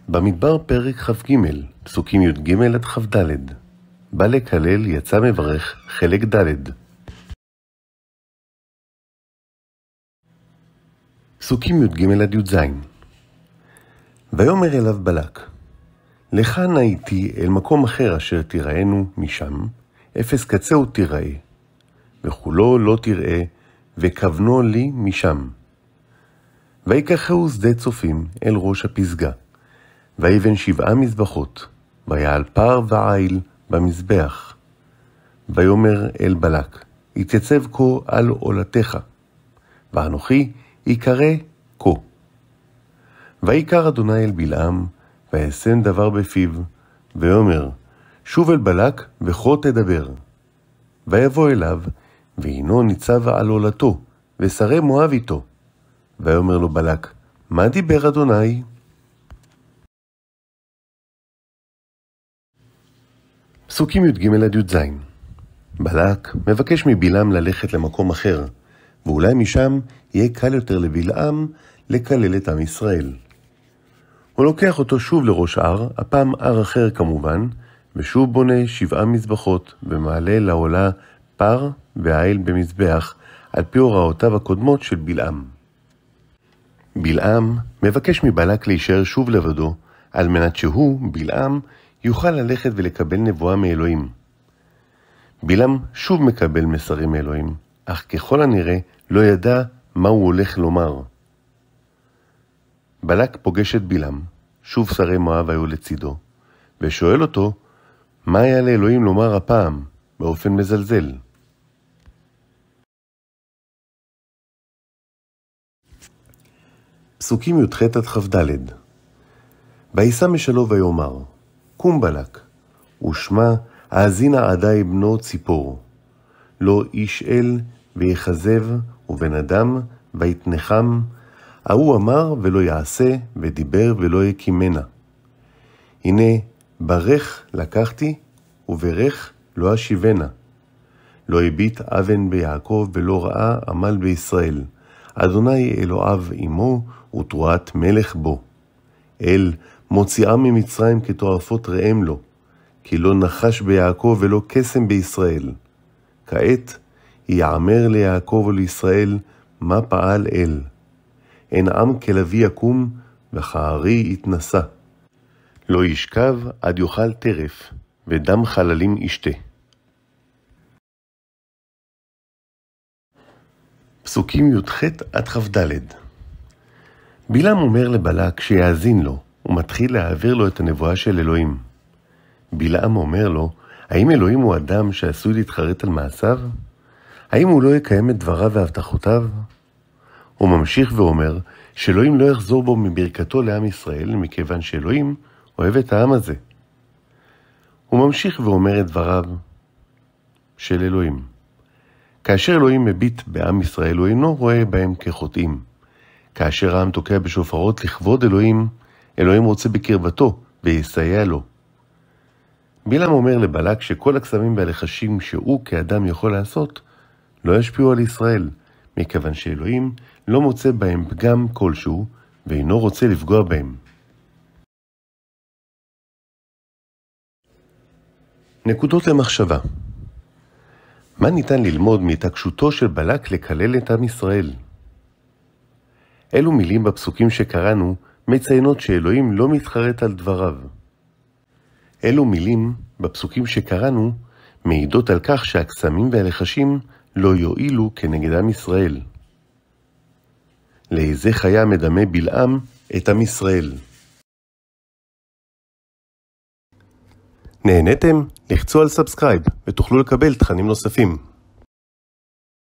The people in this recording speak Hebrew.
במדבר פרק כ"ג, פסוקים י"ג עד כ"ד. בא לקלל יצא מברך, חלק ד'. פסוקים י"ג עד י"ז. ויאמר אליו בלק, לך נא איתי אל מקום אחר אשר תראינו משם, אפס קצהו תיראה, וכולו לא תראה, וכוונו לי משם. ויקחהו שדה צופים אל ראש הפסגה, ויבן 7 מזבחות, ויעל פר ועיל במזבח. ויאמר אל בלק, התייצב כה על עולתך, ואנוכי יקרא כה. ויקרא אדוני אל בלעם, וישם דבר בפיו, ויאמר, שוב אל בלק וכה תדבר. ויבוא אליו, והינו ניצב על עולתו, ושרי מואב איתו. ויאמר לו בלק, מה דיבר אדוני? פסוקים י"ג עד י"ז. בלק מבקש מבלעם ללכת למקום אחר, ואולי משם יהיה קל יותר לבלעם לקלל את עם ישראל. הוא לוקח אותו שוב לראש הר, הפעם הר אחר כמובן, ושוב בונה 7 מזבחות, ומעלה לעולה פר ועיל במזבח, על פי הוראותיו הקודמות של בלעם. בלעם מבקש מבלק להישאר שוב לבדו, על מנת שהוא, בלעם, יוכל ללכת ולקבל נבואה מאלוהים. בלעם שוב מקבל מסרים מאלוהים, אך ככל הנראה לא ידע מה הוא הולך לומר. בלק פוגש את בלעם, שוב שרי מואב היו לצידו, ושואל אותו, מה היה לאלוהים לומר הפעם, באופן מזלזל? פסוקים י"ח עד כ"ד. וישא משלו ויאמר, קום בלק, ושמע האזינה עדי בנו ציפור, לא איש אל ויחזב ובן אדם ויתנחם, ההוא אמר ולא יעשה, ודיבר ולא יקימנה. הנה ברך לקחתי, וברך לא אשיבנה. לא הביט אבן ביעקב ולא ראה עמל בישראל. אדוני אלוהיו עמו ותרועת מלך בו. אל מוציאה ממצרים כתועפות ראם לו, כי לא נחש ביעקב ולא קסם בישראל. כעת יאמר ליעקב ולישראל מה פעל אל. אין עם כלביא יקום וכארי יתנשא. לא ישכב עד יאכל טרף, ודם חללים ישתה. פסוקים י"ח עד כ"ד. בלעם אומר לבלק שיאזין לו, ומתחיל להעביר לו את הנבואה של אלוהים. בלעם אומר לו, האם אלוהים הוא אדם שעשוי להתחרט על מעשיו? האם הוא לא יקיים את דבריו והבטחותיו? הוא ממשיך ואומר שאלוהים לא יחזור בו מברכתו לעם ישראל, מכיוון שאלוהים אוהב את העם הזה. הוא ממשיך ואומר את דבריו של אלוהים. כאשר אלוהים מביט בעם ישראל, הוא אינו רואה בהם כחוטאים. כאשר העם תוקע בשופרות לכבוד אלוהים, אלוהים רוצה בקרבתו ויסייע לו. בלעם אומר לבלק שכל הקסמים והלחשים שהוא כאדם יכול לעשות, לא ישפיעו על ישראל, מכיוון שאלוהים לא מוצא בהם פגם כלשהו, ואינו רוצה לפגוע בהם. נקודות למחשבה. מה ניתן ללמוד מהתעקשותו של בלק לקלל את עם ישראל? אילו מילים בפסוקים שקראנו מציינות שאלוהים לא מתחרט על דבריו? אילו מילים בפסוקים שקראנו מעידות על כך שהקסמים והלחשים לא יועילו כנגד עם ישראל? לאיזה חיה מדמה בלעם את עם ישראל? נהניתם? לחצו על סאבסקרייב ותוכלו לקבל תכנים נוספים.